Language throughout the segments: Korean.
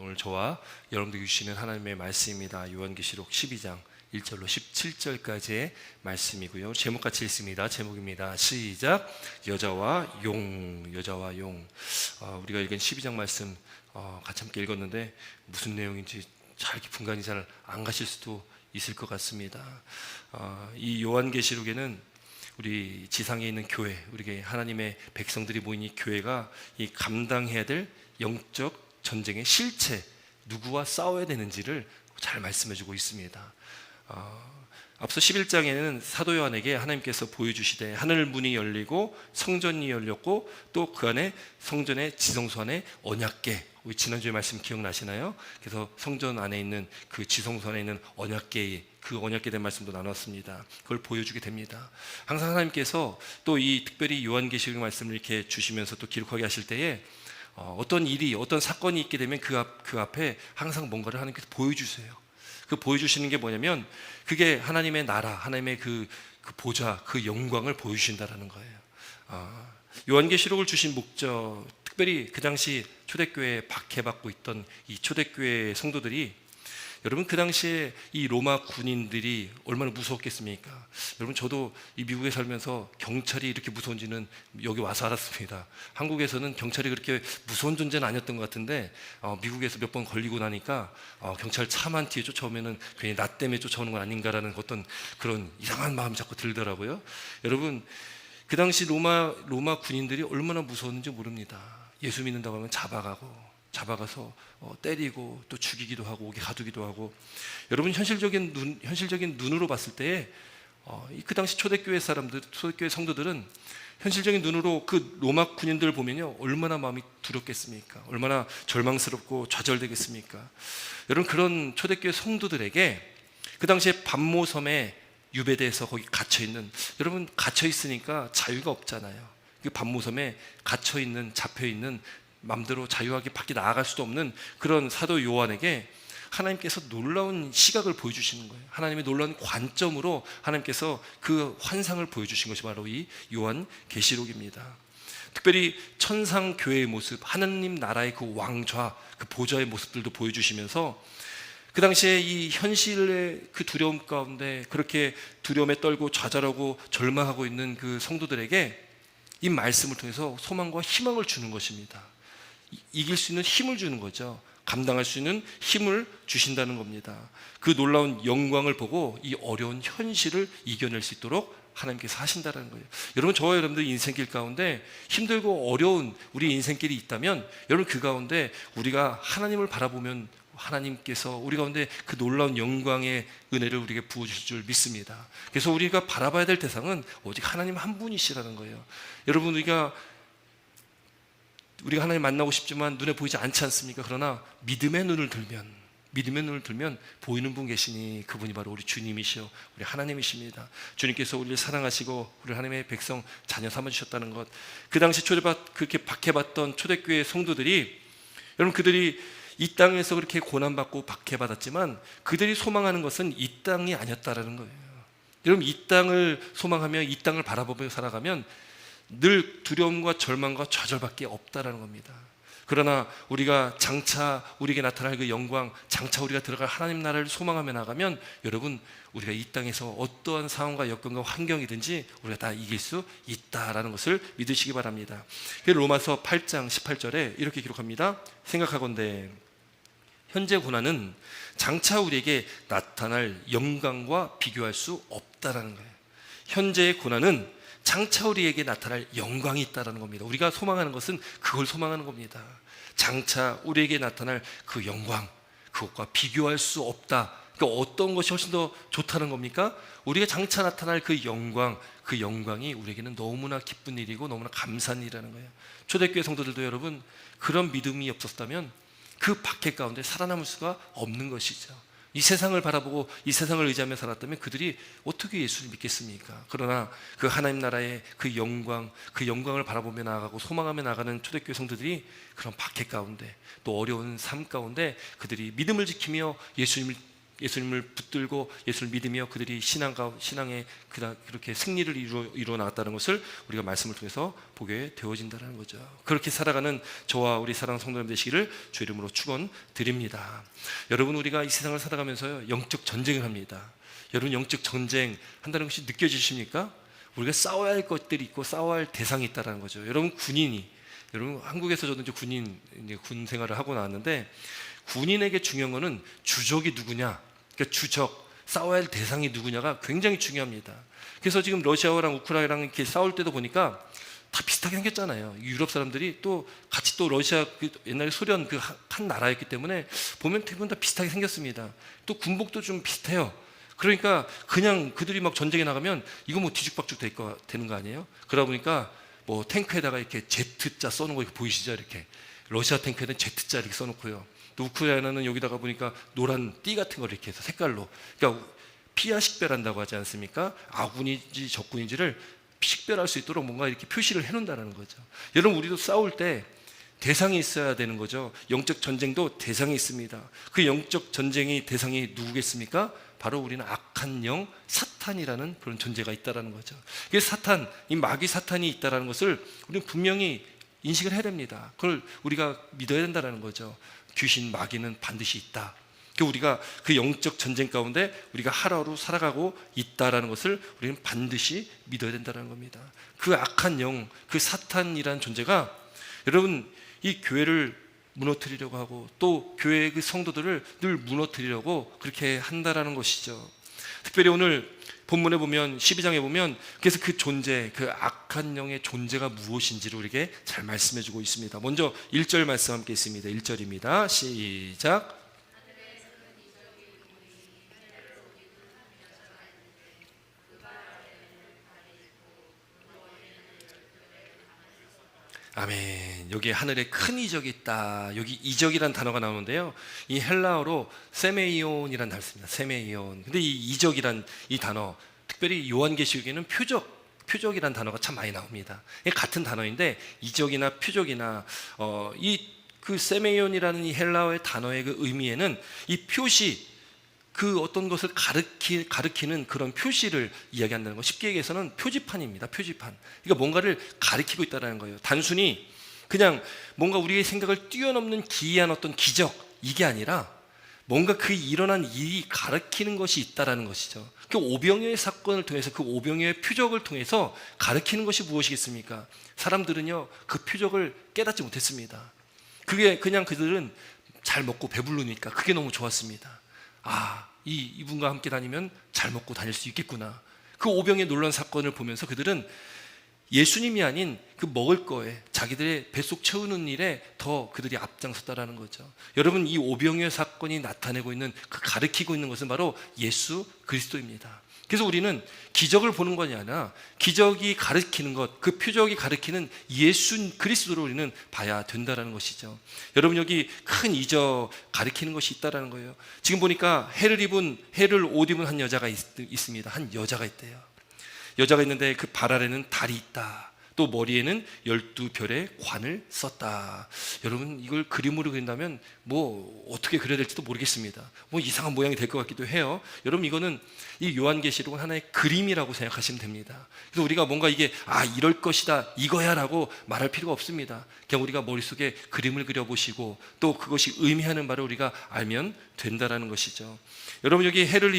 오늘 저와 여러분들에게 주시는 하나님의 말씀입니다. 요한계시록 12장 1절로 17절까지의 말씀이고요. 제목 같이 읽습니다. 제목입니다. 시작. 여자와 용. 우리가 읽은 12장 말씀 같이 함께 읽었는데 무슨 내용인지 잘 분간이 잘 안 가실 수도 있을 것 같습니다. 이 요한계시록에는 우리 지상에 있는 교회, 우리 하나님의 백성들이 모인 이 교회가 이 감당해야 될 영적 전쟁의 실체, 누구와 싸워야 되는지를 잘 말씀해주고 있습니다. 앞서 11장에는 사도 요한에게 하나님께서 보여주시되 하늘 문이 열리고 성전이 열렸고 또 그 안에 성전의 지성소 안에 언약궤, 우리 지난주에 말씀 기억나시나요? 그래서 성전 안에 있는 그 지성소 안에 있는 언약궤, 그 언약궤에 대한 말씀도 나눴습니다. 그걸 보여주게 됩니다. 항상 하나님께서 또 이 특별히 요한계시록 말씀을 이렇게 주시면서 또 기록하게 하실 때에 어떤 일이, 어떤 사건이 있게 되면 그 앞에 항상 뭔가를 하나님께서 보여주세요. 그 보여주시는 게 뭐냐면 그게 하나님의 나라, 하나님의 그 보좌, 그 영광을 보여주신다라는 거예요. 요한계시록을 주신 목적, 특별히 그 당시 초대교회에 박해받고 있던 이 초대교회 성도들이, 여러분 그 당시에 이 로마 군인들이 얼마나 무서웠겠습니까? 여러분 저도 이 미국에 살면서 경찰이 이렇게 무서운지는 여기 와서 알았습니다. 한국에서는 경찰이 그렇게 무서운 존재는 아니었던 것 같은데 미국에서 몇 번 걸리고 나니까 경찰 차만 뒤에 쫓아오면은 괜히 나 때문에 쫓아오는 건 아닌가라는 어떤 그런 이상한 마음이 자꾸 들더라고요. 여러분 그 당시 로마 군인들이 얼마나 무서웠는지 모릅니다. 예수 믿는다고 하면 잡아가서 때리고 또 죽이기도 하고 오게 가두기도 하고. 여러분 현실적인 눈으로 봤을 때 그 당시 초대교회 성도들은 현실적인 눈으로 그 로마 군인들을 보면요 얼마나 마음이 두렵겠습니까? 얼마나 절망스럽고 좌절되겠습니까? 여러분 그런 초대교회 성도들에게 그 당시에 반모섬에 유배돼서 거기 갇혀있는, 여러분 갇혀있으니까 자유가 없잖아요. 그 반모섬에 갇혀있는, 잡혀있는, 마음대로 자유하게 밖에 나아갈 수도 없는 그런 사도 요한에게 하나님께서 놀라운 시각을 보여주시는 거예요. 하나님의 놀라운 관점으로 하나님께서 그 환상을 보여주신 것이 바로 이 요한계시록입니다. 특별히 천상 교회의 모습, 하나님 나라의 그 왕좌, 그 보좌의 모습들도 보여주시면서 그 당시에 이 현실의 그 두려움 가운데 그렇게 두려움에 떨고 좌절하고 절망하고 있는 그 성도들에게 이 말씀을 통해서 소망과 희망을 주는 것입니다. 이길 수 있는 힘을 주는 거죠. 감당할 수 있는 힘을 주신다는 겁니다. 그 놀라운 영광을 보고 이 어려운 현실을 이겨낼 수 있도록 하나님께서 하신다는 거예요. 여러분 저와 여러분들 인생길 가운데 힘들고 어려운 우리 인생길이 있다면 여러분 그 가운데 우리가 하나님을 바라보면 하나님께서 우리 가운데 그 놀라운 영광의 은혜를 우리에게 부어주실 줄 믿습니다. 그래서 우리가 바라봐야 될 대상은 오직 하나님 한 분이시라는 거예요. 여러분 우리가 하나님 만나고 싶지만 눈에 보이지 않지 않습니까? 그러나 믿음의 눈을 들면 보이는 분 계시니 그분이 바로 우리 주님이시오, 우리 하나님이십니다. 주님께서 우리를 사랑하시고 우리 하나님의 백성 자녀 삼아주셨다는 것. 그 당시 그렇게 박해받던 초대교회 성도들이, 여러분 그들이 이 땅에서 그렇게 고난받고 박해받았지만 그들이 소망하는 것은 이 땅이 아니었다라는 거예요. 여러분 이 땅을 소망하며 이 땅을 바라보며 살아가면 늘 두려움과 절망과 좌절밖에 없다라는 겁니다. 그러나 우리가 장차 우리에게 나타날 그 영광, 장차 우리가 들어갈 하나님 나라를 소망하며 나가면 여러분 우리가 이 땅에서 어떠한 상황과 여건과 환경이든지 우리가 다 이길 수 있다라는 것을 믿으시기 바랍니다. 로마서 8장 18절에 이렇게 기록합니다. 생각하건대 현재 고난은 장차 우리에게 나타날 영광과 비교할 수 없다라는 거예요. 현재의 고난은 장차 우리에게 나타날 영광이 있다는 겁니다. 우리가 소망하는 것은 그걸 소망하는 겁니다. 장차 우리에게 나타날 그 영광, 그것과 비교할 수 없다. 그러니까 어떤 것이 훨씬 더 좋다는 겁니까? 우리가 장차 나타날 그 영광, 그 영광이 우리에게는 너무나 기쁜 일이고 너무나 감사한 일이라는 거예요. 초대교회 성도들도 여러분 그런 믿음이 없었다면 그 박해 가운데 살아남을 수가 없는 것이죠. 이 세상을 바라보고 이 세상을 의지하며 살았다면 그들이 어떻게 예수를 믿겠습니까? 그러나 그 하나님 나라의 그 영광을 바라보며 나아가고 소망하며 나가는 초대교회 성도들이 그런 박해 가운데 또 어려운 삶 가운데 그들이 믿음을 지키며 예수님을 예수님을 붙들고 예수를 믿으며 그들이 신앙에 그렇게 승리를 이루어 나갔다는 것을 우리가 말씀을 통해서 보게 되어진다는 거죠. 그렇게 살아가는 저와 우리 사랑하는 성도님 되시기를 주 이름으로 축원드립니다. 여러분, 우리가 이 세상을 살아가면서 영적 전쟁을 합니다. 여러분, 영적 전쟁 한다는 것이 느껴지십니까? 우리가 싸워야 할 것들이 있고 싸워야 할 대상이 있다는 거죠. 여러분, 여러분 한국에서 저도 이제 군 생활을 하고 나왔는데, 군인에게 중요한 거는 주적이 누구냐, 그러니까 주적, 싸워야 할 대상이 누구냐가 굉장히 중요합니다. 그래서 지금 러시아랑 우크라이나랑 이렇게 싸울 때도 보니까 다 비슷하게 생겼잖아요. 유럽 사람들이 또 같이 또 러시아 옛날에 소련 한 나라였기 때문에 보면 대부분 다 비슷하게 생겼습니다. 또 군복도 좀 비슷해요. 그러니까 그냥 그들이 막 전쟁에 나가면 이거 뭐 뒤죽박죽 되는 거 아니에요? 그러다 보니까 뭐 탱크에다가 이렇게 Z자 써놓은 거 보이시죠? 이렇게 러시아 탱크에는 Z자 이렇게 써놓고요. 또 우크라이나는 여기다가 보니까 노란 띠 같은 걸 이렇게 해서 색깔로, 그러니까 피하 식별한다고 하지 않습니까? 아군인지 적군인지를 식별할 수 있도록 뭔가 이렇게 표시를 해놓는다는 거죠. 여러분, 우리도 싸울 때 대상이 있어야 되는 거죠. 영적 전쟁도 대상이 있습니다. 그 영적 전쟁의 대상이 누구겠습니까? 바로 우리는 악한 영 사탄이라는 그런 존재가 있다는 거죠. 이 사탄, 이 마귀 사탄이 있다는 것을 우리는 분명히 인식을 해야 됩니다. 그걸 우리가 믿어야 된다는 거죠. 귀신, 마귀는 반드시 있다. 우리가 그 영적 전쟁 가운데 우리가 하루하루 살아가고 있다는 것을 우리는 반드시 믿어야 된다는 겁니다. 그 악한 영, 그 사탄이라는 존재가 여러분 이 교회를 무너뜨리려고 하고 또 교회의 그 성도들을 늘 무너뜨리려고 그렇게 한다라는 것이죠. 특별히 오늘 본문에 보면 12장에 보면 그래서 그 존재, 그 악한 영의 존재가 무엇인지를 우리에게 잘 말씀해 주고 있습니다. 먼저 1절 말씀 함께 있습니다. 1절입니다. 시작. 아멘. 여기에 하늘에 큰 이적이 있다. 여기 이적이라는 단어가 나오는데요, 이 헬라어로 세메이온이라는 단어가 있습니다. 세메이온. 근데 이 이적이란 이 단어, 특별히 요한계시록에는 표적이라는 단어가 참 많이 나옵니다. 같은 단어인데 이적이나 표적이나 그 세메이온이라는 이 헬라어의 단어의 그 의미에는 이 표시, 그 어떤 것을 가리키는 그런 표시를 이야기한다는 거, 쉽게 얘기해서는 표지판입니다. 표지판. 그러니까 뭔가를 가리키고 있다는 거예요. 단순히 그냥 뭔가 우리의 생각을 뛰어넘는 기이한 어떤 기적, 이게 아니라 뭔가 그 일어난 일이 가리키는 것이 있다는 것이죠. 그 오병이어의 사건을 통해서, 그 오병이어의 표적을 통해서 가리키는 것이 무엇이겠습니까? 사람들은요 그 표적을 깨닫지 못했습니다. 그게 그냥 그들은 잘 먹고 배부르니까 그게 너무 좋았습니다. 이분과 함께 다니면 잘 먹고 다닐 수 있겠구나. 그 오병의 놀라운 사건을 보면서 그들은 예수님이 아닌 그 먹을 거에, 자기들의 뱃속 채우는 일에 더 그들이 앞장섰다라는 거죠. 여러분, 이 오병이어 사건이 나타내고 있는, 그 가르치고 있는 것은 바로 예수 그리스도입니다. 그래서 우리는 기적을 보는 것이 아니라 기적이 가르치는 것, 그 표적이 가르치는 예수 그리스도를 우리는 봐야 된다는 것이죠. 여러분, 여기 큰 이적 가르치는 것이 있다는 거예요. 지금 보니까 해를 옷 입은 한 여자가 있습니다. 한 여자가 있대요. 여자가 있는데 그 발 아래는 달이 있다. 또 머리에는 12별의 관을 썼다. 여러분, 이걸 그림으로 그린다면 뭐 어떻게 그려야 될지도 모르겠습니다. 뭐 이상한 모양이 될 것 같기도 해요. 여러분, 이거는 이 요한계시록은 하나의 그림이라고 생각하시면 됩니다. 그래서 우리가 뭔가 이게 이럴 것이다, 이거야 라고 말할 필요가 없습니다. 그냥 우리가 머릿속에 그림을 그려보시고 또 그것이 의미하는 바를 우리가 알면 된다라는 것이죠. 여러분, 여기 해를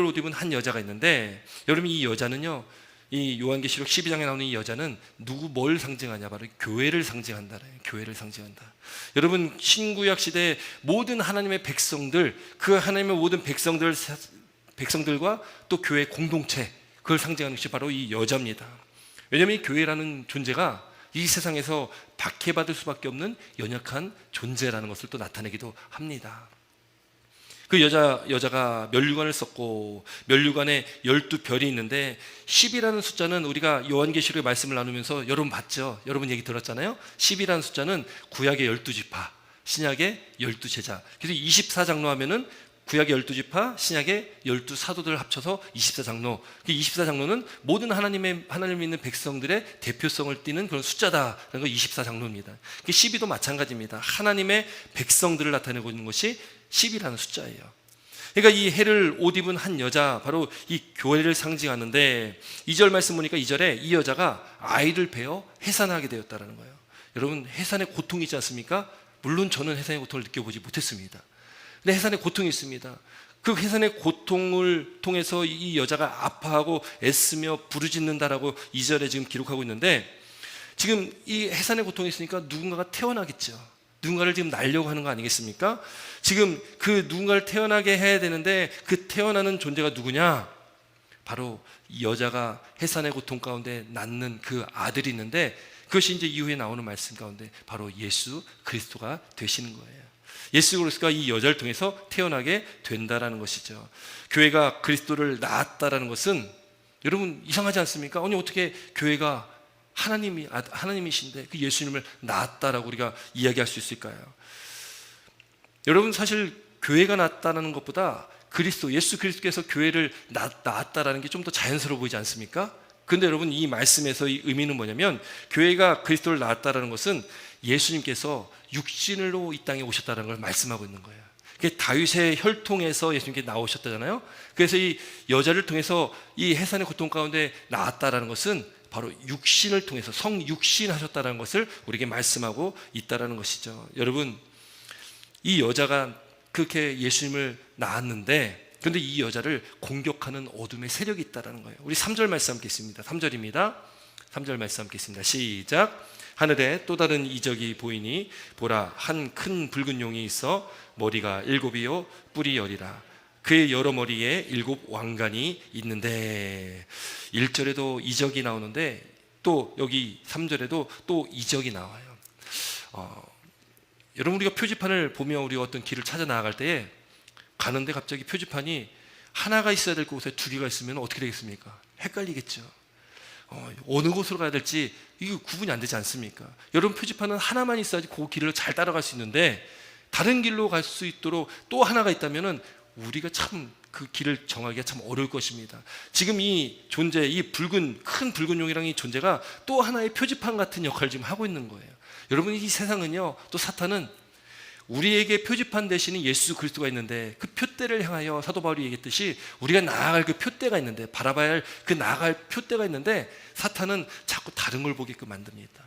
옷 입은 한 여자가 있는데, 여러분, 이 여자는요, 이 요한계시록 12장에 나오는 이 여자는 뭘 상징하냐? 바로 교회를 상징한다. 교회를 상징한다. 여러분, 신구약 시대 모든 하나님의 백성들, 그 하나님의 모든 백성들과 또 교회 공동체, 그걸 상징하는 것이 바로 이 여자입니다. 왜냐하면 이 교회라는 존재가 이 세상에서 박해받을 수밖에 없는 연약한 존재라는 것을 또 나타내기도 합니다. 그 여자가 면류관을 썼고, 면류관에 12별이 있는데 10이라는 숫자는 우리가 요한계시록의 말씀을 나누면서 여러분 봤죠? 여러분 얘기 들었잖아요. 10이라는 숫자는 구약의 12지파, 신약의 12제자. 그래서 24장로 하면은 구약의 12지파, 신약의 12사도들을 합쳐서 24장로. 24장로는 모든 하나님을 믿는 백성들의 대표성을 띠는 그런 숫자다라는 거 24장로입니다. 12도 마찬가지입니다. 하나님의 백성들을 나타내고 있는 것이 10이라는 숫자예요. 그러니까 이 해를 옷 입은 한 여자, 바로 이 교회를 상징하는데 2절 말씀 보니까 2절에 이 여자가 아이를 베어 해산하게 되었다는 거예요. 여러분, 해산의 고통이 있지 않습니까? 물론 저는 해산의 고통을 느껴보지 못했습니다. 근데 해산의 고통이 있습니다. 그 해산의 고통을 통해서 이 여자가 아파하고 애쓰며 부르짖는다라고 2절에 지금 기록하고 있는데, 지금 이 해산의 고통이 있으니까 누군가가 태어나겠죠. 누군가를 지금 낳으려고 하는 거 아니겠습니까? 지금 그 누군가를 태어나게 해야 되는데 그 태어나는 존재가 누구냐? 바로 이 여자가 해산의 고통 가운데 낳는 그 아들이 있는데, 그것이 이제 이후에 나오는 말씀 가운데 바로 예수 그리스도가 되시는 거예요. 예수 그리스도가 이 여자를 통해서 태어나게 된다라는 것이죠. 교회가 그리스도를 낳았다라는 것은, 여러분 이상하지 않습니까? 아니 어떻게 교회가 하나님이신데 그 예수님을 낳았다라고 우리가 이야기할 수 있을까요? 여러분, 사실 교회가 낳았다는 것보다 예수 그리스도께서 교회를 낳았다라는 게 좀 더 자연스러워 보이지 않습니까? 그런데 여러분, 이 말씀에서 이 의미는 뭐냐면, 교회가 그리스도를 낳았다라는 것은 예수님께서 육신으로 이 땅에 오셨다는 걸 말씀하고 있는 거예요. 다윗의 혈통에서 예수님께 나오셨다잖아요. 그래서 이 여자를 통해서 이 해산의 고통 가운데 나았다라는 것은 바로 육신을 통해서 성육신 하셨다는 것을 우리에게 말씀하고 있다는 것이죠. 여러분, 이 여자가 그렇게 예수님을 낳았는데, 그런데 이 여자를 공격하는 어둠의 세력이 있다는 거예요. 우리 3절 말씀 함께 있습니다. 3절입니다. 3절 말씀 함께 있습니다. 시작. 하늘에 또 다른 이적이 보이니 보라, 한 큰 붉은 용이 있어 머리가 7이요 뿔이 10이라. 그의 여러 머리에 7 왕관이 있는데, 1절에도 이적이 나오는데 또 여기 3절에도 또 이적이 나와요. 여러분, 우리가 표지판을 보며 우리가 어떤 길을 찾아 나아갈 때에 가는데 갑자기 표지판이 하나가 있어야 될 곳에 2개가 있으면 어떻게 되겠습니까? 헷갈리겠죠. 어느 곳으로 가야 될지 이게 구분이 안 되지 않습니까? 여러분, 표지판은 하나만 있어야지 그 길을 잘 따라갈 수 있는데, 다른 길로 갈 수 있도록 또 하나가 있다면은 우리가 참 그 길을 정하기가 참 어려울 것입니다. 지금 이 존재, 이 큰 붉은 용이라는 이 존재가 또 하나의 표지판 같은 역할을 지금 하고 있는 거예요. 여러분, 이 세상은요, 또 사탄은 우리에게 표지판 대신에 예수 그리스도가 있는데, 그 표대를 향하여 사도 바울이 얘기했듯이 우리가 나아갈 그 표대가 있는데, 바라봐야 할 그 나아갈 표대가 있는데, 사탄은 자꾸 다른 걸 보게끔 만듭니다.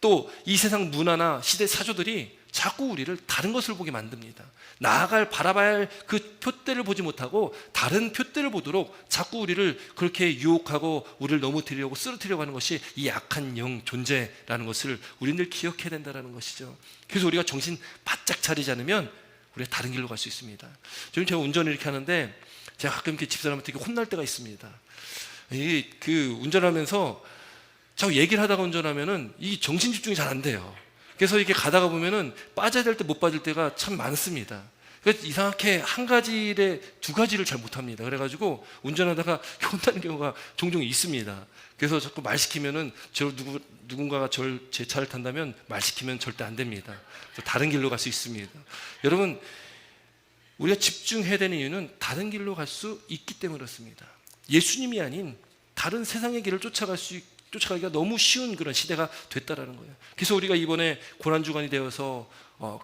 또 이 세상 문화나 시대 사조들이 자꾸 우리를 다른 것을 보게 만듭니다. 바라봐야 할 그 표대를 보지 못하고 다른 표대를 보도록 자꾸 우리를 그렇게 유혹하고 우리를 넘어뜨리려고 쓰러뜨리려고 하는 것이 이 약한 영 존재라는 것을 우리는 기억해야 된다는 것이죠. 그래서 우리가 정신 바짝 차리지 않으면 우리가 다른 길로 갈 수 있습니다. 저는 제가 운전을 이렇게 하는데 제가 가끔 이렇게 집사람한테 이렇게 혼날 때가 있습니다. 그 운전하면서 자꾸 얘기를 하다가 운전하면은 이 정신 집중이 잘 안 돼요. 그래서 이렇게 가다가 보면은 빠져야 될 때 못 빠질 때가 참 많습니다. 그래서 이상하게 한 가지에 2가지를 잘 못합니다. 그래가지고 운전하다가 혼나는 경우가 종종 있습니다. 그래서 자꾸 말 시키면은 누군가가 제 차를 탄다면 말 시키면 절대 안 됩니다. 다른 길로 갈 수 있습니다. 여러분, 우리가 집중해야 되는 이유는 다른 길로 갈 수 있기 때문에 그렇습니다. 예수님이 아닌 다른 세상의 길을 쫓아가기가 너무 쉬운 그런 시대가 됐다라는 거예요. 그래서 우리가 이번에 고난주간이 되어서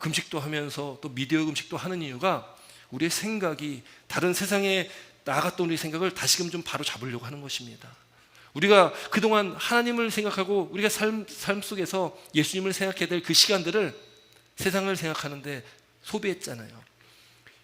금식도 하면서 또 미디어 금식도 하는 이유가, 우리의 생각이 다른 세상에 나아갔던 우리의 생각을 다시금 좀 바로 잡으려고 하는 것입니다. 우리가 그동안 하나님을 생각하고 우리가 삶 속에서 예수님을 생각해야 될 그 시간들을 세상을 생각하는데 소비했잖아요.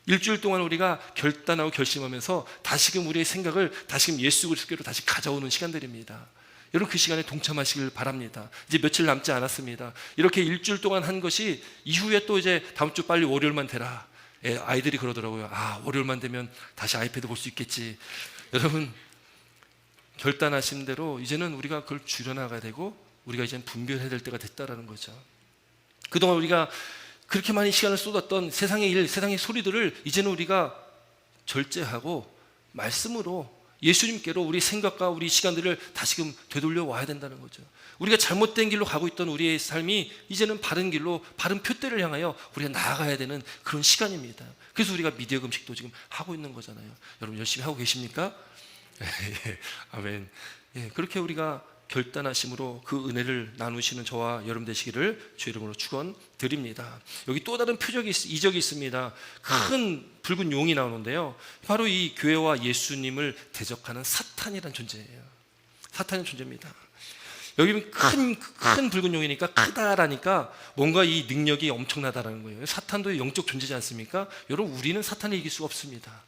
일주일 동안 우리가 결단하고 결심하면서 다시금 우리의 생각을 다시금 예수 그리스도로 다시 가져오는 시간들입니다. 여러분, 그 시간에 동참하시길 바랍니다. 이제 며칠 남지 않았습니다. 이렇게 일주일 동안 한 것이 이후에 또 이제 다음 주 빨리 월요일만 되라. 아이들이 그러더라고요. 월요일만 되면 다시 아이패드 볼 수 있겠지. 여러분, 결단하신 대로 이제는 우리가 그걸 줄여나가야 되고, 우리가 이제는 분별해야 될 때가 됐다라는 거죠. 그동안 우리가 그렇게 많이 시간을 쏟았던 세상의 일, 세상의 소리들을 이제는 우리가 절제하고 말씀으로 예수님께로 우리 생각과 우리 시간들을 다시금 되돌려 와야 된다는 거죠. 우리가 잘못된 길로 가고 있던 우리의 삶이 이제는 바른 길로, 바른 표대를 향하여 우리가 나아가야 되는 그런 시간입니다. 그래서 우리가 미디어 금식도 지금 하고 있는 거잖아요. 여러분, 열심히 하고 계십니까? 아멘. 그렇게 우리가 결단하심으로 그 은혜를 나누시는 저와 여러분 되시기를 주 이름으로 축원드립니다. 여기 또 다른 이적이 있습니다. 큰 붉은 용이 나오는데요, 바로 이 교회와 예수님을 대적하는 사탄이라는 존재예요. 사탄의 존재입니다. 여기 큰 붉은 용이니까 크다라니까 뭔가 이 능력이 엄청나다라는 거예요. 사탄도 영적 존재지 않습니까? 여러분, 우리는 사탄을 이길 수가 없습니다.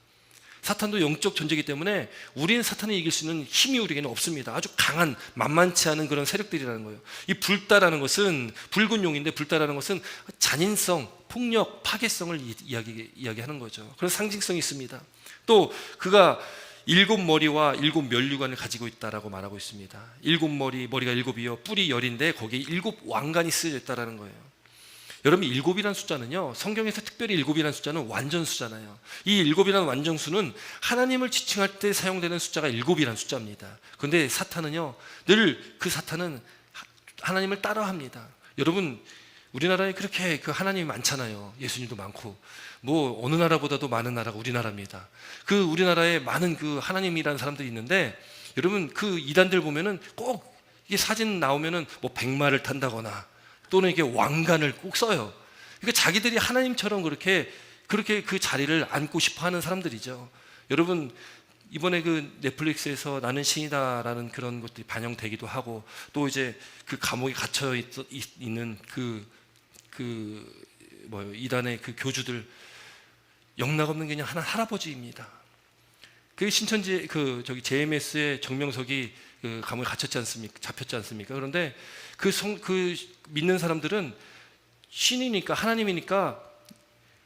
사탄도 영적 존재이기 때문에 우리는 사탄을 이길 수 있는 힘이 우리에게는 없습니다. 아주 강한, 만만치 않은 그런 세력들이라는 거예요. 이 불다라는 것은, 붉은 용인데 불다라는 것은 잔인성, 폭력, 파괴성을 이야기하는 거죠. 그런 상징성이 있습니다. 또 그가 7머리와 7면류관을 가지고 있다라고 말하고 있습니다. 7머리, 머리가 7이요, 뿔이 10인데 거기에 7왕관이 쓰여져 있다라는 거예요. 여러분, 7이라는 숫자는요, 성경에서 특별히 7이라는 숫자는 완전수잖아요. 이 7이라는 완전수는 하나님을 지칭할 때 사용되는 숫자가 7이라는 숫자입니다. 그런데 사탄은요, 늘 그 사탄은 하나님을 따라합니다. 여러분, 우리나라에 그렇게 그 하나님이 많잖아요. 예수님도 많고, 뭐 어느 나라보다도 많은 나라가 우리나라입니다. 그 우리나라에 많은 그 하나님이라는 사람들이 있는데, 여러분, 그 이단들 보면은 꼭 이게 사진 나오면은 뭐 백마를 탄다거나 또는 이게 왕관을 꼭 써요. 그러니까 자기들이 하나님처럼 그렇게 그 자리를 앉고 싶어 하는 사람들이죠. 여러분, 이번에 그 넷플릭스에서 나는 신이다라는 그런 것들이 반영되기도 하고, 또 이제 그 감옥에 갇혀 있는 이단의 그 교주들, 영락없는 그냥 하나 할아버지입니다. 그 신천지 JMS의 정명석이 그 감옥에 잡혔지 않습니까? 그런데 그 믿는 사람들은 신이니까, 하나님이니까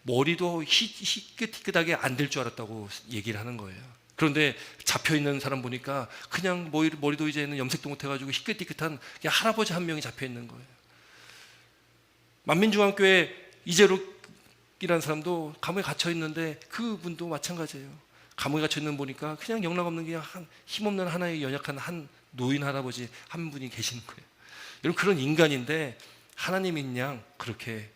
머리도 희끗희끗하게 안 될 줄 알았다고 얘기를 하는 거예요. 그런데 잡혀 있는 사람 보니까 그냥 머리도 이제는 염색도 못해가지고 희끗희끗한 그냥 할아버지 한 명이 잡혀 있는 거예요. 만민중앙교회 이재록이라는 사람도 감옥에 gat혀 있는데 그분도 마찬가지예요. 감옥에 갇혀 있는 보니까 그냥 영락없는 그냥 힘없는 하나의 연약한 한 노인 할아버지 한 분이 계시는 거예요. 여러분, 그런 인간인데 하나님인 양 그렇게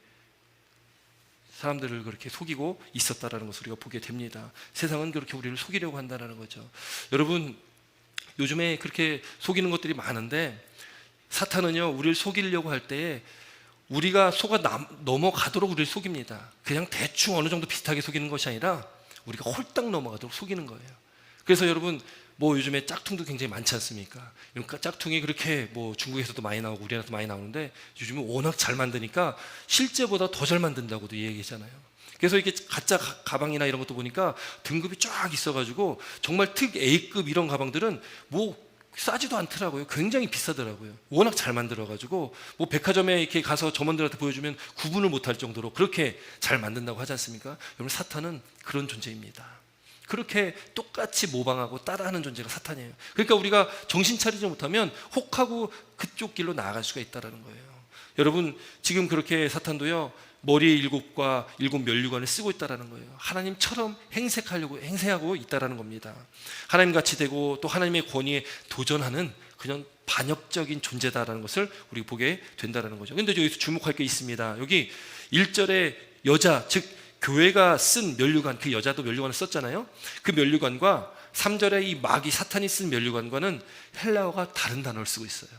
사람들을 그렇게 속이고 있었다라는 것을 우리가 보게 됩니다. 세상은 그렇게 우리를 속이려고 한다는 거죠. 여러분, 요즘에 그렇게 속이는 것들이 많은데, 사탄은요, 우리를 속이려고 할 때에 우리가 넘어가도록 우리를 속입니다. 그냥 대충 어느 정도 비슷하게 속이는 것이 아니라 우리가 홀딱 넘어가도록 속이는 거예요. 그래서 여러분, 뭐 요즘에 짝퉁도 굉장히 많지 않습니까? 그러니까 짝퉁이 그렇게 뭐 중국에서도 많이 나오고 우리나라도 많이 나오는데, 요즘은 워낙 잘 만드니까 실제보다 더 잘 만든다고도 얘기하잖아요. 그래서 이렇게 가짜 가방이나 이런 것도 보니까 등급이 쫙 있어가지고 정말 특 A급 이런 가방들은 뭐 싸지도 않더라고요. 굉장히 비싸더라고요. 워낙 잘 만들어가지고 뭐 백화점에 이렇게 가서 점원들한테 보여주면 구분을 못할 정도로 그렇게 잘 만든다고 하지 않습니까? 여러분, 사탄은 그런 존재입니다. 그렇게 똑같이 모방하고 따라하는 존재가 사탄이에요. 그러니까 우리가 정신 차리지 못하면 혹하고 그쪽 길로 나아갈 수가 있다는 거예요. 여러분, 지금 그렇게 사탄도요, 머리에 7 면류관을 쓰고 있다는 거예요. 하나님처럼 행세하고 있다는 겁니다. 하나님같이 되고 또 하나님의 권위에 도전하는 그냥 반역적인 존재다라는 것을 우리가 보게 된다는 거죠. 그런데 여기서 주목할 게 있습니다. 여기 1절에 여자, 즉 교회가 쓴 면류관, 그 여자도 면류관을 썼잖아요. 그 면류관과 3절에 이 마귀 사탄이 쓴 면류관과는 헬라어가 다른 단어를 쓰고 있어요.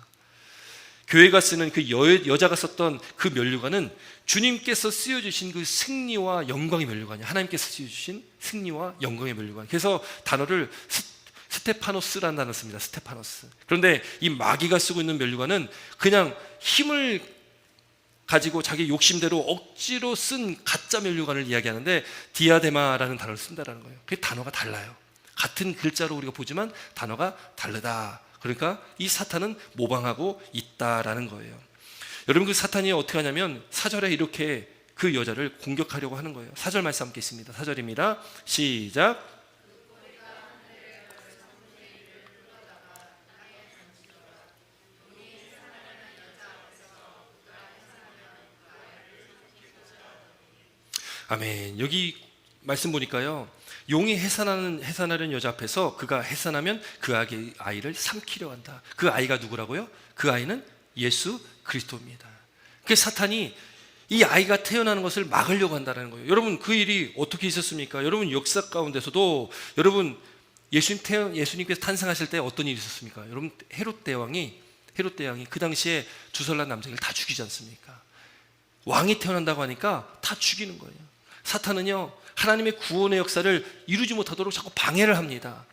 교회가 쓰는 그 여자가 썼던 그 면류관은 주님께서 쓰여주신 그 승리와 영광의 면류관이에요. 하나님께서 쓰여주신 승리와 영광의 면류관. 그래서 단어를 스테파노스라는 단어를 씁니다. 스테파노스. 그런데 이 마귀가 쓰고 있는 면류관은 그냥 힘을 가지고 자기 욕심대로 억지로 쓴 가짜 면류관을 이야기하는데, 디아데마라는 단어를 쓴다는 거예요. 그 단어가 달라요. 같은 글자로 우리가 보지만 단어가 다르다. 그러니까 이 사탄은 모방하고 있다라는 거예요. 여러분, 그 사탄이 어떻게 하냐면 4절에 이렇게 그 여자를 공격하려고 하는 거예요. 4절 말씀 함께 있습니다. 4절입니다. 시작. 아멘. 여기 말씀 보니까요, 용이 해산하는 여자 앞에서 그가 해산하면 그 아이를 삼키려 한다. 그 아이가 누구라고요? 그 아이는 예수 그리스도입니다. 그 사탄이 이 아이가 태어나는 것을 막으려고 한다는 거예요. 여러분, 그 일이 어떻게 있었습니까? 여러분, 역사 가운데서도 여러분, 예수님께서 탄생하실 때 어떤 일이 있었습니까? 여러분, 헤롯 대왕이 헤롯 대왕이 그 당시에 두살난 남자를 다 죽이지 않습니까? 왕이 태어난다고 하니까 다 죽이는 거예요. 사탄은요, 하나님의 구원의 역사를 이루지 못하도록 자꾸 방해를 합니다.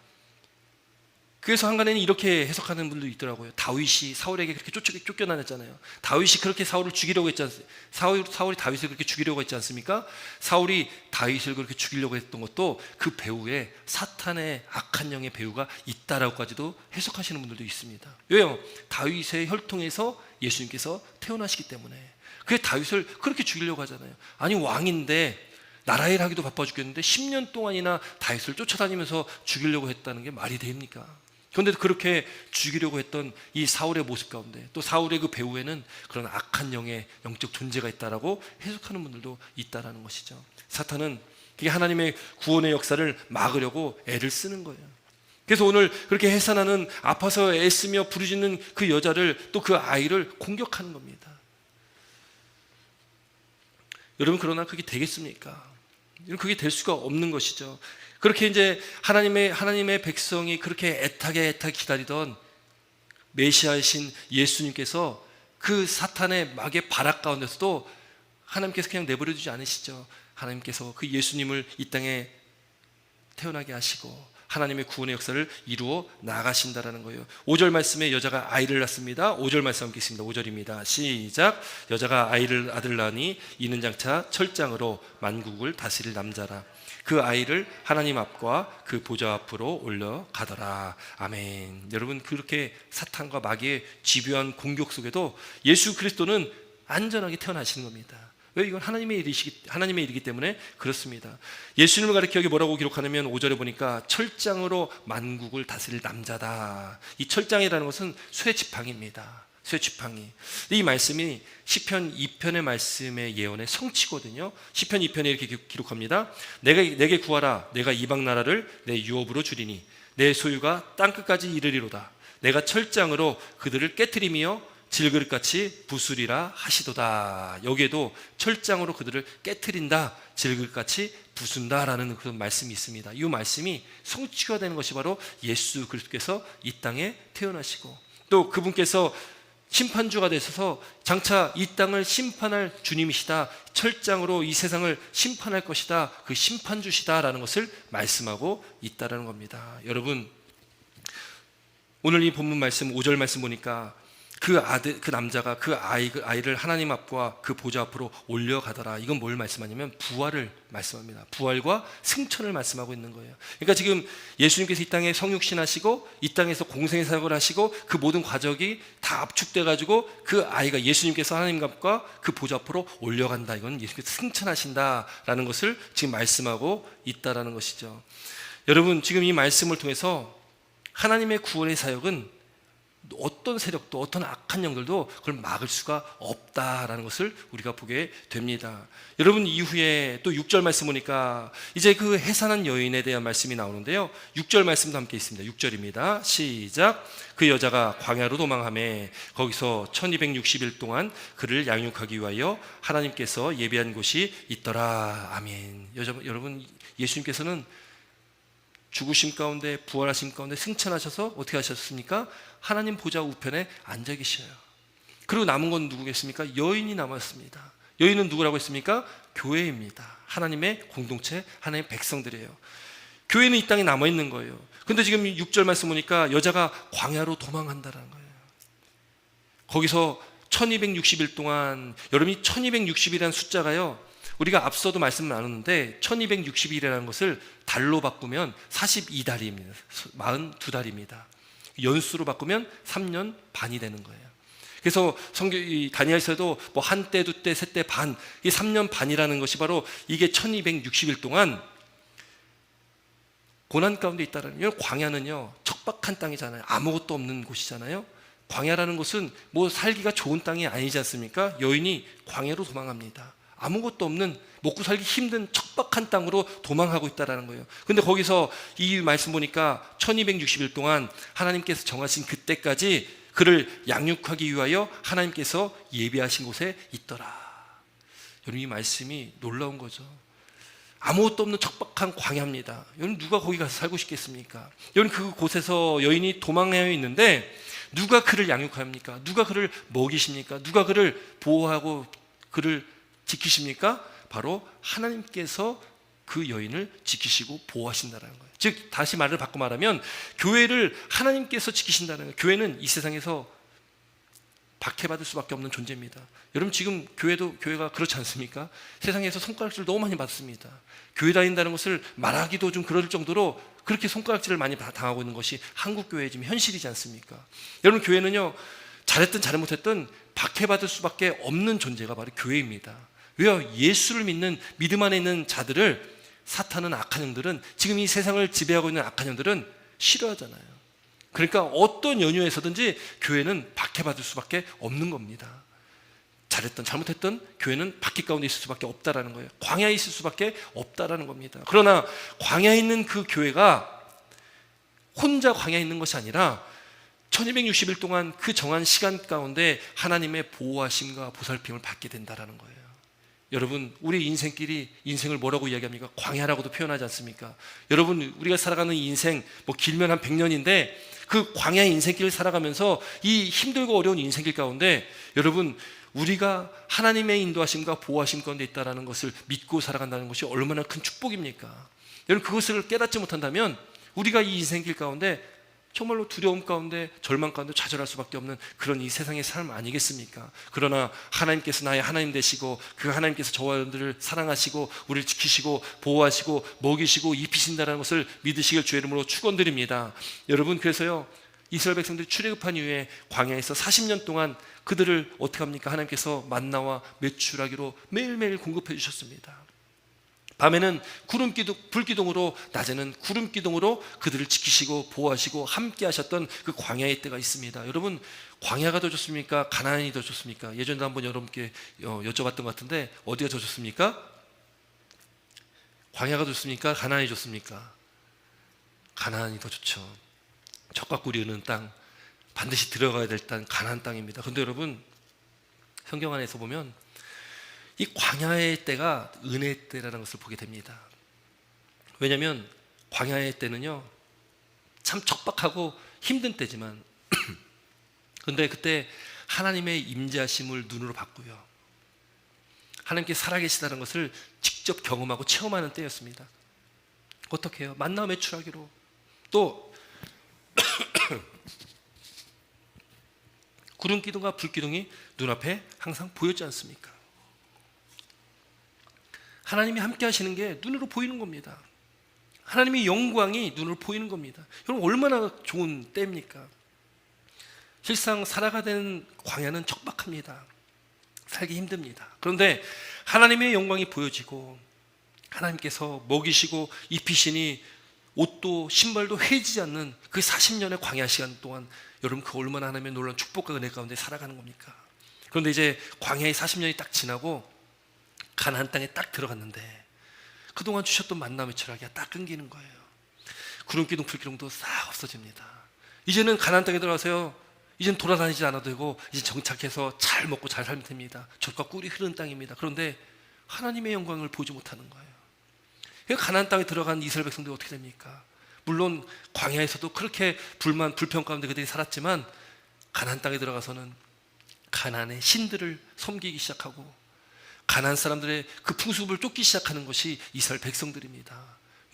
그래서 한간에는 이렇게 해석하는 분도 있더라고요. 다윗이 사울에게 그렇게 쫓겨다녔잖아요. 다윗이 그렇게 사울을 죽이려고 했지 않습니까? 사울이 다윗을 그렇게 죽이려고 했지 않습니까? 사울이 다윗을 그렇게 죽이려고 했던 것도 그 배후에 사탄의 악한 영의 배후가 있다라고까지도 해석하시는 분들도 있습니다. 왜요? 다윗의 혈통에서 예수님께서 태어나시기 때문에. 그래서 다윗을 그렇게 죽이려고 하잖아요. 아니, 왕인데 나라 일하기도 바빠 죽겠는데 10년 동안이나 다윗을 쫓아다니면서 죽이려고 했다는 게 말이 됩니까? 그런데 그렇게 죽이려고 했던 이 사울의 모습 가운데 또 사울의 그 배후에는 그런 악한 영의 영적 존재가 있다라고 해석하는 분들도 있다라는 것이죠. 사탄은 그게 하나님의 구원의 역사를 막으려고 애를 쓰는 거예요. 그래서 오늘 그렇게 해산하는, 아파서 애쓰며 부르짖는 그 여자를, 또 그 아이를 공격하는 겁니다. 여러분, 그러나 그게 되겠습니까? 그게 될 수가 없는 것이죠. 그렇게 이제 하나님의 백성이 그렇게 애타게 기다리던 메시아이신 예수님께서 그 사탄의 막의 발악 가운데서도 하나님께서 그냥 내버려 두지 않으시죠. 하나님께서 그 예수님을 이 땅에 태어나게 하시고 하나님의 구원의 역사를 이루어 나가신다라는 거예요. 5절 말씀에 여자가 아이를 낳습니다. 5절 말씀 함께 있습니다. 5절입니다. 시작. 여자가 아들 낳으니 이는 장차 철장으로 만국을 다스릴 남자라. 그 아이를 하나님 앞과 그 보좌 앞으로 올려가더라. 아멘. 여러분, 그렇게 사탄과 마귀의 집요한 공격 속에도 예수 그리스도는 안전하게 태어나시는 겁니다. 왜? 이건 하나님의 일이기 때문에 그렇습니다. 예수님을 가리켜 여기 뭐라고 기록하냐면 5절에 보니까 철장으로 만국을 다스릴 남자다. 이 철장이라는 것은 쇠지팡이입니다. 쇠지팡이. 이 말씀이 시편 2편의 말씀의 예언의 성취거든요. 시편 2편에 이렇게 기록합니다. 내게 구하라. 내가 이방 나라를 내 유업으로 주리니 내 소유가 땅끝까지 이르리로다. 내가 철장으로 그들을 깨트리며 질그릇같이 부수리라 하시도다. 여기에도 철장으로 그들을 깨트린다, 질그릇같이 부순다라는 그런 말씀이 있습니다. 이 말씀이 성취가 되는 것이 바로 예수 그리스도께서 이 땅에 태어나시고 또 그분께서 심판주가 되셔서 장차 이 땅을 심판할 주님이시다, 철장으로 이 세상을 심판할 것이다, 그 심판주시다라는 것을 말씀하고 있다라는 겁니다. 여러분, 오늘 이 본문 말씀 5절 말씀 보니까 그 남자가 그 아이를 하나님 앞과 그 보좌 앞으로 올려가더라. 이건 뭘 말씀하냐면 부활을 말씀합니다. 부활과 승천을 말씀하고 있는 거예요. 그러니까 지금 예수님께서 이 땅에 성육신하시고 이 땅에서 공생의 사역을 하시고 그 모든 과정이 다 압축돼 가지고 그 아이가 예수님께서 하나님 앞과 그 보좌 앞으로 올려간다. 이건 예수님께서 승천하신다라는 것을 지금 말씀하고 있다라는 것이죠. 여러분, 지금 이 말씀을 통해서 하나님의 구원의 사역은 어떤 세력도 어떤 악한 영들도 그걸 막을 수가 없다라는 것을 우리가 보게 됩니다. 여러분, 이후에 또 6절 말씀 보니까 이제 그 해산한 여인에 대한 말씀이 나오는데요. 6절 말씀도 함께 있습니다. 6절입니다. 시작. 그 여자가 광야로 도망하매 거기서 1260일 동안 그를 양육하기 위하여 하나님께서 예비한 곳이 있더라. 아멘. 여러분, 예수님께서는 죽으심 가운데 부활하심 가운데 승천하셔서 어떻게 하셨습니까? 하나님 보좌 우편에 앉아 계셔요. 그리고 남은 건 누구겠습니까? 여인이 남았습니다. 여인은 누구라고 했습니까? 교회입니다. 하나님의 공동체, 하나님의 백성들이에요. 교회는 이 땅에 남아있는 거예요. 근데 지금 6절 말씀 보니까 여자가 광야로 도망한다는 거예요. 거기서 1260일 동안, 여러분이 1260이라는 숫자가요, 우리가 앞서도 말씀을 나눴는데 1260일이라는 것을 달로 바꾸면 42달입니다. 42달입니다. 연수로 바꾸면 3년 반이 되는 거예요. 그래서 다니엘서도 뭐 한때, 두때, 세때 반, 이 3년 반이라는 것이 바로 이게 1260일 동안 고난 가운데 있다라는 거예요. 광야는요, 척박한 땅이잖아요. 아무것도 없는 곳이잖아요. 광야라는 곳은 뭐 살기가 좋은 땅이 아니지 않습니까? 여인이 광야로 도망합니다. 아무것도 없는, 먹고 살기 힘든 척박한 땅으로 도망하고 있다는 거예요. 근데 거기서 이 말씀 보니까 1260일 동안 하나님께서 정하신 그때까지 그를 양육하기 위하여 하나님께서 예비하신 곳에 있더라. 여러분, 이 말씀이 놀라운 거죠. 아무것도 없는 척박한 광야입니다. 여러분 누가 거기 가서 살고 싶겠습니까? 여러분 그곳에서 여인이 도망하여 있는데 누가 그를 양육합니까? 누가 그를 먹이십니까? 누가 그를 보호하고 그를 지키십니까? 바로 하나님께서 그 여인을 지키시고 보호하신다는 거예요. 즉 다시 말을 바꿔 말하면 교회를 하나님께서 지키신다는 거예요. 교회는 이 세상에서 박해받을 수밖에 없는 존재입니다. 여러분 지금 교회가 그렇지 않습니까? 세상에서 손가락질을 너무 많이 받습니다. 교회 다닌다는 것을 말하기도 좀 그럴 정도로 그렇게 손가락질을 많이 당하고 있는 것이 한국 교회의 지금 현실이지 않습니까? 여러분 교회는요, 잘했든 잘못했든 박해받을 수밖에 없는 존재가 바로 교회입니다. 왜요? 예수를 믿는 믿음 안에 있는 자들을 사탄은, 악한 영들은, 지금 이 세상을 지배하고 있는 악한 영들은 싫어하잖아요. 그러니까 어떤 연유에서든지 교회는 박해받을 수밖에 없는 겁니다. 잘했든 잘못했든 교회는 박해 가운데 있을 수밖에 없다라는 거예요. 광야에 있을 수밖에 없다라는 겁니다. 그러나 광야에 있는 그 교회가 혼자 광야에 있는 것이 아니라 1260일 동안 그 정한 시간 가운데 하나님의 보호하심과 보살핌을 받게 된다라는 거예요. 여러분 우리 인생을 뭐라고 이야기합니까? 광야라고도 표현하지 않습니까? 여러분 우리가 살아가는 인생 길면 한 100년인데 그 광야의 인생길을 살아가면서 이 힘들고 어려운 인생길 가운데 여러분 우리가 하나님의 인도하심과 보호하심 가운데 있다는 것을 믿고 살아간다는 것이 얼마나 큰 축복입니까? 여러분 그것을 깨닫지 못한다면 우리가 이 인생길 가운데 정말로 두려움 가운데 절망 가운데 좌절할 수밖에 없는 그런 이 세상의 삶 아니겠습니까? 그러나 하나님께서 나의 하나님 되시고 그 하나님께서 저와 여러분들을 사랑하시고 우리를 지키시고 보호하시고 먹이시고 입히신다는 것을 믿으시길 주의 이름으로 축원드립니다. 여러분 그래서요 이스라엘 백성들이 출애굽한 이후에 광야에서 40년 동안 그들을 어떻게 합니까? 하나님께서 만나와 메추라기로 매일매일 공급해 주셨습니다. 밤에는 불기둥으로, 낮에는 구름기둥으로 그들을 지키시고 보호하시고 함께 하셨던 그 광야의 때가 있습니다. 여러분 광야가 더 좋습니까? 가나안이 더 좋습니까? 예전에 한번 여러분께 여쭤봤던 것 같은데 어디가 더 좋습니까? 광야가 좋습니까? 가나안이 좋습니까? 가나안이 더 좋죠. 젖과 꿀이 흐르는 땅, 반드시 들어가야 될 땅 가나안 땅입니다. 그런데 여러분 성경 안에서 보면 이 광야의 때가 은혜의 때라는 것을 보게 됩니다. 왜냐하면 광야의 때는요 참 척박하고 힘든 때지만 그런데 그때 하나님의 임재하심을 눈으로 봤고요, 하나님께 살아계시다는 것을 직접 경험하고 체험하는 때였습니다. 어떻게 해요? 만나 메추라기로, 또 구름기둥과 불기둥이 눈앞에 항상 보였지 않습니까? 하나님이 함께 하시는 게 눈으로 보이는 겁니다. 하나님의 영광이 눈으로 보이는 겁니다. 여러분 얼마나 좋은 때입니까? 실상 살아가는 광야는 척박합니다. 살기 힘듭니다. 그런데 하나님의 영광이 보여지고 하나님께서 먹이시고 입히시니 옷도 신발도 해지지 않는 그 40년의 광야 시간 동안 여러분 그 얼마나 하나님의 놀라운 축복과 은혜 가운데 살아가는 겁니까? 그런데 이제 광야의 40년이 딱 지나고 가나안 땅에 딱 들어갔는데 그동안 주셨던 만나 메추라기가 딱 끊기는 거예요. 구름기둥 불기둥도 싹 없어집니다. 이제는 가나안 땅에 들어가서요 이제는 돌아다니지 않아도 되고 이제 정착해서 잘 먹고 잘 살면 됩니다. 젖과 꿀이 흐르는 땅입니다. 그런데 하나님의 영광을 보지 못하는 거예요. 가나안 땅에 들어간 이스라엘 백성들이 어떻게 됩니까? 물론 광야에서도 그렇게 불평 가운데 그들이 살았지만 가나안 땅에 들어가서는 가나안의 신들을 섬기기 시작하고 가나안 사람들의 그 풍습을 쫓기 시작하는 것이 이스라엘 백성들입니다.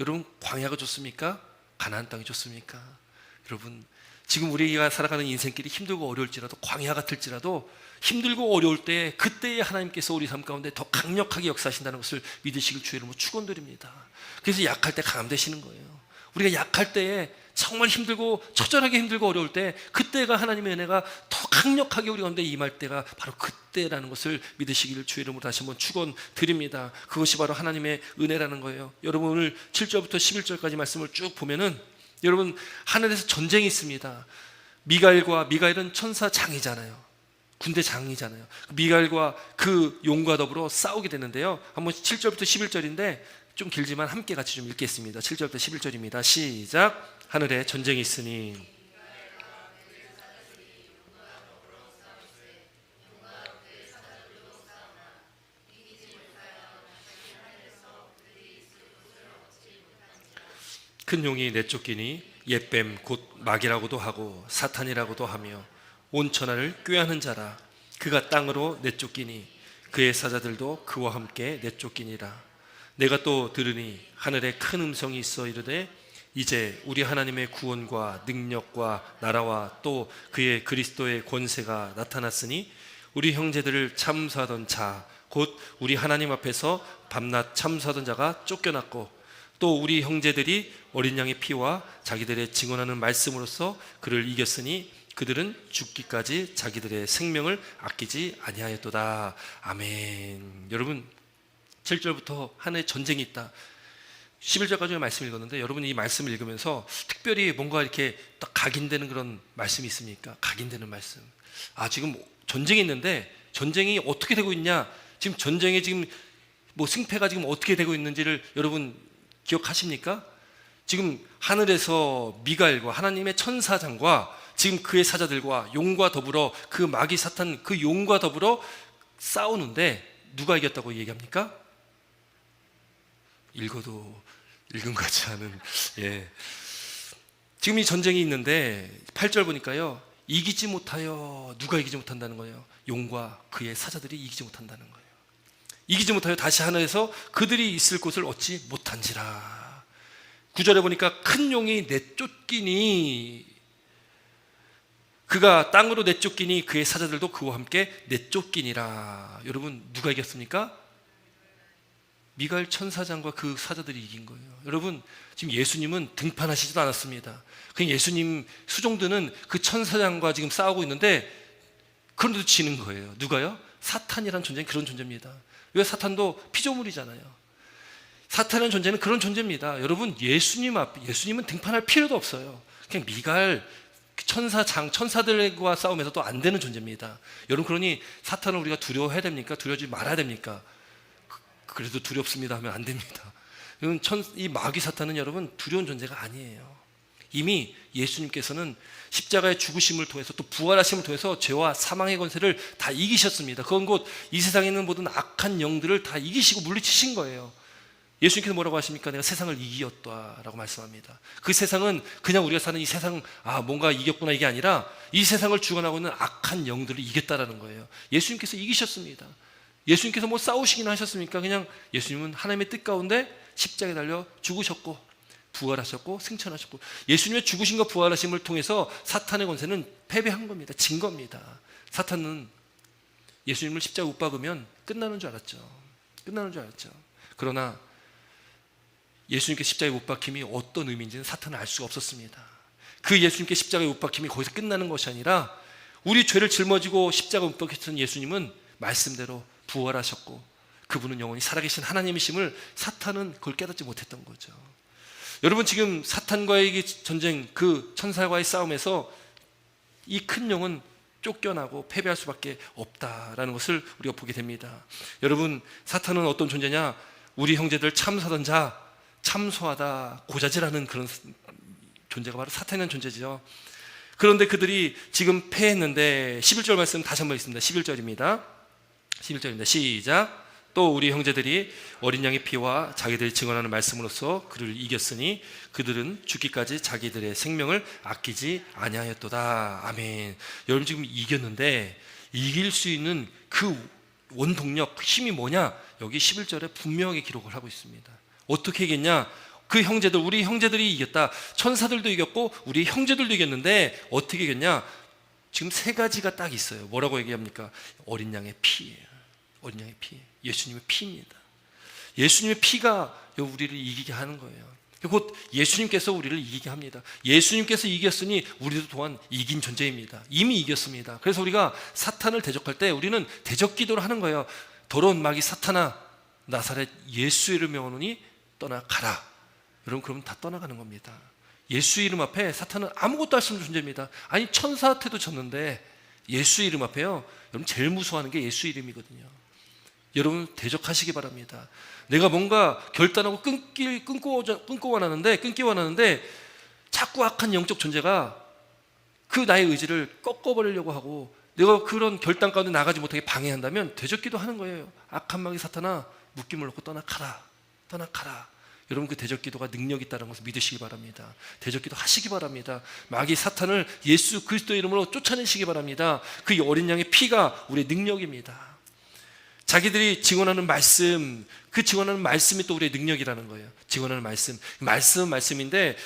여러분 광야가 좋습니까? 가나안 땅이 좋습니까? 여러분 지금 우리가 살아가는 인생길이 힘들고 어려울지라도 광야 같을지라도 힘들고 어려울 때 그때에 하나님께서 우리 삶 가운데 더 강력하게 역사하신다는 것을 믿으시길 주의 이름으로 축원드립니다. 그래서 약할 때 강함 되시는 거예요. 우리가 약할 때에 정말 힘들고 처절하게 힘들고 어려울 때 그때가 하나님의 은혜가 더 강력하게 우리 가운데 임할 때가 바로 그때라는 것을 믿으시기를 주의 이름으로 다시 한번 축원드립니다. 그것이 바로 하나님의 은혜라는 거예요. 여러분 오늘 7절부터 11절까지 말씀을 쭉 보면은 여러분 하늘에서 전쟁이 있습니다. 미가엘은 천사 장이잖아요. 군대 장이잖아요. 미가엘과 그 용과 더불어 싸우게 되는데요. 한번 7절부터 11절인데 좀 길지만 함께 같이 좀 읽겠습니다. 7절부터 11절입니다. 시작. 하늘에 전쟁이 있으니 큰 용이 내쫓기니 옛뱀 곧 마귀라고도 하고 사탄이라고도 하며 온 천하를 꾀하는 자라. 그가 땅으로 내쫓기니 그의 사자들도 그와 함께 내쫓기니라. 내가 또 들으니 하늘에 큰 음성이 있어 이르되 이제 우리 하나님의 구원과 능력과 나라와 또 그의 그리스도의 권세가 나타났으니 우리 형제들을 참수하던 자 곧 우리 하나님 앞에서 밤낮 참수하던 자가 쫓겨났고 또 우리 형제들이 어린 양의 피와 자기들의 증언하는 말씀으로써 그를 이겼으니 그들은 죽기까지 자기들의 생명을 아끼지 아니하였도다. 아멘. 여러분 7절부터 하나의 전쟁이 있다. 11절까지 말씀 읽었는데 여러분 이 말씀을 읽으면서 특별히 뭔가 이렇게 딱 각인되는 그런 말씀이 있습니까? 각인되는 말씀. 지금 전쟁이 있는데 전쟁이 어떻게 되고 있냐? 지금 전쟁에 지금 뭐 승패가 지금 어떻게 되고 있는지를 여러분 기억하십니까? 지금 하늘에서 미가엘과 하나님의 천사장과 지금 그의 사자들과 용과 더불어 그 마귀 사탄 그 용과 더불어 싸우는데 누가 이겼다고 얘기합니까? 읽어도 읽은 것 같지 않은 지금 이 전쟁이 있는데 8절 보니까요 이기지 못하여 누가 이기지 못한다는 거예요? 용과 그의 사자들이 이기지 못한다는 거예요. 이기지 못하여 다시 하늘에서 그들이 있을 곳을 얻지 못한지라. 9절에 보니까 큰 용이 내쫓기니 그가 땅으로 내쫓기니 그의 사자들도 그와 함께 내쫓기니라. 여러분 누가 이겼습니까? 미가엘 천사장과 그 사자들이 이긴 거예요. 여러분 지금 예수님은 등판하시지도 않았습니다. 그냥 예수님 수종드는 그 천사장과 지금 싸우고 있는데 그런데도 지는 거예요. 누가요? 사탄이라는 존재는 그런 존재입니다. 왜? 사탄도 피조물이잖아요. 사탄이라는 존재는 그런 존재입니다. 여러분 예수님은 등판할 필요도 없어요. 그냥 미가엘 천사들과 싸우면서 또 안 되는 존재입니다. 여러분 그러니 사탄을 우리가 두려워해야 됩니까? 두려워하지 말아야 됩니까? 그래도 두렵습니다 하면 안 됩니다. 이 마귀 사탄은 여러분 두려운 존재가 아니에요. 이미 예수님께서는 십자가의 죽으심을 통해서 또 부활하심을 통해서 죄와 사망의 권세를 다 이기셨습니다. 그건 곧 이 세상에 있는 모든 악한 영들을 다 이기시고 물리치신 거예요. 예수님께서 뭐라고 하십니까? 내가 세상을 이기었다라고 말씀합니다. 그 세상은 그냥 우리가 사는 이 세상 뭔가 이겼구나 이게 아니라 이 세상을 주관하고 있는 악한 영들을 이겼다라는 거예요. 예수님께서 이기셨습니다. 예수님께서 뭐 싸우시긴 하셨습니까? 그냥 예수님은 하나님의 뜻 가운데 십자가에 달려 죽으셨고 부활하셨고 승천하셨고 예수님의 죽으심과 부활하심을 통해서 사탄의 권세는 패배한 겁니다. 진 겁니다. 사탄은 예수님을 십자가에 못 박으면 끝나는 줄 알았죠. 그러나 예수님께 십자가에 못 박힘이 어떤 의미인지는 사탄은 알 수가 없었습니다. 그 예수님께 십자가에 못 박힘이 거기서 끝나는 것이 아니라 우리 죄를 짊어지고 십자가에 못 박히신 예수님은 말씀대로 부활하셨고 그분은 영원히 살아계신 하나님이심을 사탄은 그걸 깨닫지 못했던 거죠. 여러분 지금 사탄과의 전쟁 그 천사와의 싸움에서 이 큰 영은 쫓겨나고 패배할 수밖에 없다라는 것을 우리가 보게 됩니다. 여러분 사탄은 어떤 존재냐? 우리 형제들 참수하던 자 참소하다 고자질하는 그런 존재가 바로 사탄이라는 존재죠. 그런데 그들이 지금 패했는데 11절 말씀 다시 한번 있습니다. 11절입니다. 시작. 또 우리 형제들이 어린 양의 피와 자기들이 증언하는 말씀으로써 그를 이겼으니 그들은 죽기까지 자기들의 생명을 아끼지 아니하였도다. 아멘. 여러분 지금 이겼는데 이길 수 있는 그 원동력, 그 힘이 뭐냐? 여기 11절에 분명하게 기록을 하고 있습니다. 어떻게 이겼냐? 그 형제들, 우리 형제들이 이겼다. 천사들도 이겼고 우리 형제들도 이겼는데 어떻게 이겼냐? 지금 세 가지가 딱 있어요. 뭐라고 얘기합니까? 어린 양의 피예요. 어린 양의 피, 예수님의 피입니다. 예수님의 피가 우리를 이기게 하는 거예요. 곧 예수님께서 우리를 이기게 합니다. 예수님께서 이겼으니 우리도 또한 이긴 존재입니다. 이미 이겼습니다. 그래서 우리가 사탄을 대적할 때 우리는 대적 기도를 하는 거예요. 더러운 마귀 사탄아, 나사렛 예수 이름 명하노니 떠나가라. 여러분 그러면 다 떠나가는 겁니다. 예수 이름 앞에 사탄은 아무것도 할 수 없는 존재입니다. 아니 천사한테도 졌는데 예수 이름 앞에요. 여러분 제일 무서워하는 게 예수 이름이거든요. 여러분 대적하시기 바랍니다. 내가 뭔가 결단하고 끊고 원하는데 자꾸 악한 영적 존재가 그 나의 의지를 꺾어버리려고 하고 내가 그런 결단 가운데 나가지 못하게 방해한다면 되적기도 하는 거예요. 악한 마귀 사탄아 묶임을 놓고 떠나가라. 여러분 그 대적기도가 능력이 있다는 것을 믿으시기 바랍니다. 대적기도 하시기 바랍니다. 마귀 사탄을 예수 그리스도의 이름으로 쫓아내시기 바랍니다. 그 어린 양의 피가 우리의 능력입니다. 자기들이 증언하는 말씀, 그 증언하는 말씀이 또 우리의 능력이라는 거예요. 증언하는 말씀은 말씀인데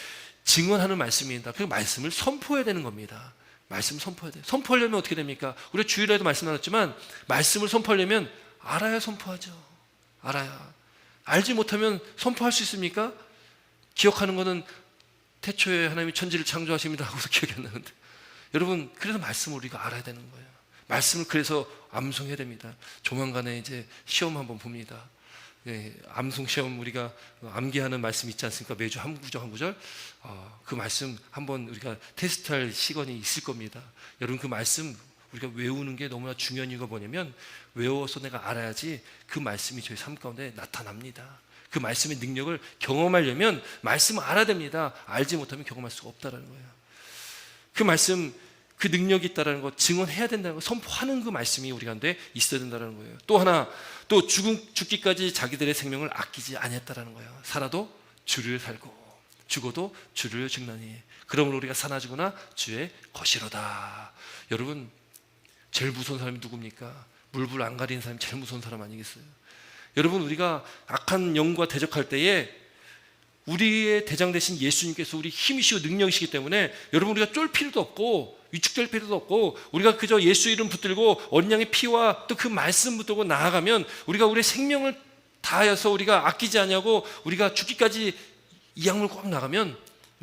증언하는 말씀입니다. 그 말씀을 선포해야 되는 겁니다. 말씀 선포해야 돼요. 선포하려면 어떻게 됩니까? 우리가 주일에도 말씀 나눴지만 말씀을 선포하려면 알아야 선포하죠. 알아야. 알지 못하면 선포할 수 있습니까? 기억하는 거는 태초에 하나님이 천지를 창조하십니다 하고서 기억이 안 나는데, 여러분 그래서 말씀을 우리가 알아야 되는 거예요. 말씀을 그래서 암송해야 됩니다. 조만간에 이제 시험 한번 봅니다. 네, 암송 시험 우리가 암기하는 말씀 있지 않습니까? 매주 한 구절 한 구절 그 말씀 한번 우리가 테스트할 시간이 있을 겁니다. 여러분 그 말씀 우리가 외우는 게 너무나 중요한 이유가 뭐냐면 외워서 내가 알아야지 그 말씀이 저희 삶 가운데 나타납니다. 그 말씀의 능력을 경험하려면 말씀을 알아야 됩니다. 알지 못하면 경험할 수가 없다는 거예요. 그 말씀 그 능력이 있다는 것, 증언해야 된다는 것, 선포하는 그 말씀이 우리 가운데 있어야 된다는 거예요. 또 하나, 또 죽기까지 자기들의 생명을 아끼지 아니했다는 거예요. 살아도 주를 살고 죽어도 주를 죽나니 그러므로 우리가 사나 죽으나 주의 것이로다. 여러분 제일 무서운 사람이 누굽니까? 물불 안 가리는 사람이 제일 무서운 사람 아니겠어요? 여러분 우리가 악한 영과 대적할 때에 우리의 대장 되신 예수님께서 우리 힘이시고 능력이시기 때문에 여러분 우리가 쫄 필요도 없고 위축될 필요도 없고 우리가 그저 예수 이름 붙들고 어린 양의 피와 또 그 말씀 붙들고 나아가면 우리가 우리의 생명을 다하여서 우리가 아끼지 아니하고 우리가 죽기까지 이 약물 꼭 나가면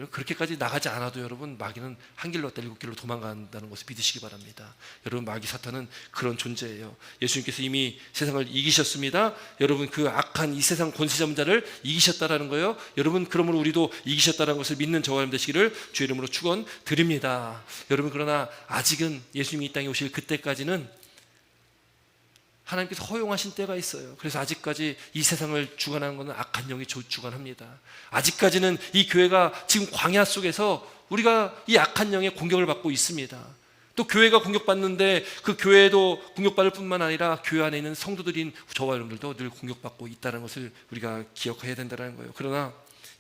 그렇게까지 나가지 않아도 여러분 마귀는 한 길로 왔다 일곱 길로 도망간다는 것을 믿으시기 바랍니다. 여러분 마귀 사탄은 그런 존재예요. 예수님께서 이미 세상을 이기셨습니다. 여러분 그 악한 이 세상 권세자문자를 이기셨다라는 거예요. 여러분 그러므로 우리도 이기셨다는 것을 믿는 저와 여러분 되시기를 주의 이름으로 축원드립니다. 여러분 그러나 아직은 예수님이 이 땅에 오실 그때까지는 하나님께서 허용하신 때가 있어요. 그래서 아직까지 이 세상을 주관하는 것은 악한 영이 주관합니다. 아직까지는 이 교회가 지금 광야 속에서 우리가 이 악한 영의 공격을 받고 있습니다. 또 교회가 공격받는데 그 교회도 공격받을 뿐만 아니라 교회 안에 있는 성도들인 저와 여러분들도 늘 공격받고 있다는 것을 우리가 기억해야 된다는 거예요. 그러나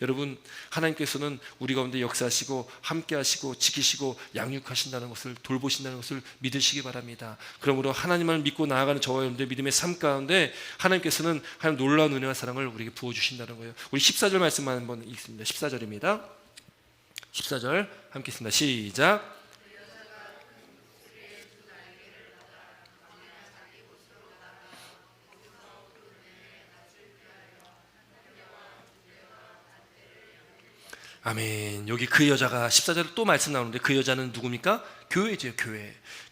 여러분 하나님께서는 우리 가운데 역사하시고 함께 하시고 지키시고 양육하신다는 것을 돌보신다는 것을 믿으시기 바랍니다. 그러므로 하나님을 믿고 나아가는 저와 여러분들 믿음의 삶 가운데 하나님께서는 하나님 놀라운 은혜와 사랑을 우리에게 부어주신다는 거예요. 우리 14절 말씀만 한번 읽습니다. 14절입니다 14절 함께 읽습니다. 시작. 아멘. 여기 그 여자가 14절에 또 말씀 나오는데 그 여자는 누굽니까? 교회죠.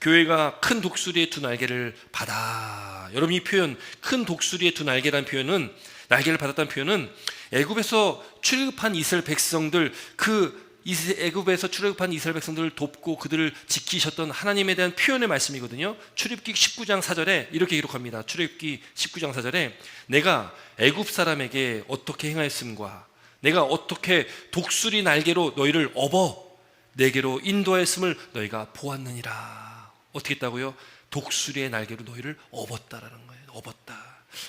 교회가 큰 독수리의 두 날개를 받아. 여러분 이 표현 큰 독수리의 두 날개라는 표현은 날개를 받았다는 표현은 애굽에서 출애굽한 이스라엘 백성들 애굽에서 출애굽한 이스라엘 백성들을 돕고 그들을 지키셨던 하나님에 대한 표현의 말씀이거든요. 출애굽기 19장 4절에 이렇게 기록합니다. 출애굽기 19장 4절에 내가 애굽 사람에게 어떻게 행하였음과 내가 어떻게 독수리 날개로 너희를 업어 내게로 인도하였음을 너희가 보았느니라. 어떻게 했다고요? 독수리의 날개로 너희를 업었다라는 거예요. 업었다.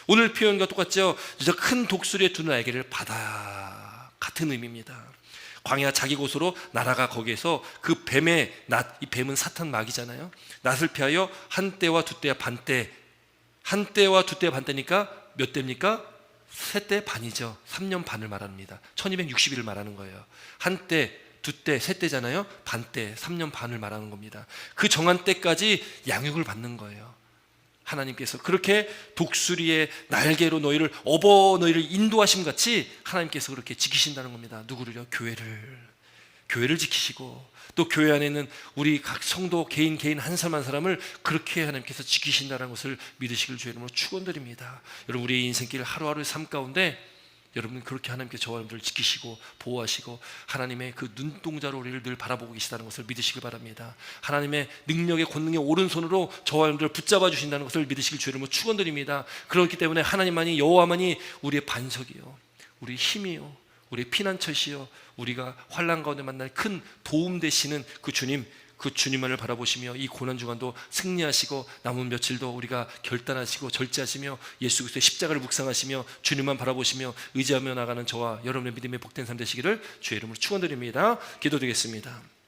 오늘 표현과 똑같죠? 저 큰 독수리의 두 날개를 받아. 같은 의미입니다. 광야 자기 곳으로 나라가 거기에서 그 뱀의 낫, 이 뱀은 사탄 마귀잖아요. 낫을 피하여 한 때와 두 때와 반때, 한 때와 두 때와 반때니까 몇 때입니까? 세 때 반이죠. 3년 반을 말합니다. 1260일을 말하는 거예요. 한 때, 두 때, 세 때잖아요. 반 때, 3년 반을 말하는 겁니다. 그 정한 때까지 양육을 받는 거예요. 하나님께서 그렇게 독수리의 날개로 너희를 업어 너희를 인도하심 같이 하나님께서 그렇게 지키신다는 겁니다. 누구를요? 교회를 지키시고 또 교회 안에 있는 우리 각 성도 개인 한 사람 한 사람을 그렇게 하나님께서 지키신다는 것을 믿으시길 주의 이름으로 축원드립니다. 여러분 우리의 인생길 하루하루의 삶 가운데 여러분 그렇게 하나님께서 저와 여러분들을 지키시고 보호하시고 하나님의 그 눈동자로 우리를 늘 바라보고 계시다는 것을 믿으시길 바랍니다. 하나님의 능력의 권능의 오른손으로 저와 여러분들을 붙잡아 주신다는 것을 믿으시길 주의 이름으로 축원드립니다. 그렇기 때문에 하나님만이 여호와만이 우리의 반석이요 우리의 힘이요 우리의 피난처시요 우리가 환난 가운데 만날 큰 도움 되시는 그 주님 그 주님만을 바라보시며 이 고난 주간도 승리하시고 남은 며칠도 우리가 결단하시고 절제하시며 예수 그리스도의 십자가를 묵상하시며 주님만 바라보시며 의지하며 나가는 저와 여러분의 믿음의 복된 삶 되시기를 주의 이름으로 축원드립니다. 기도드리겠습니다.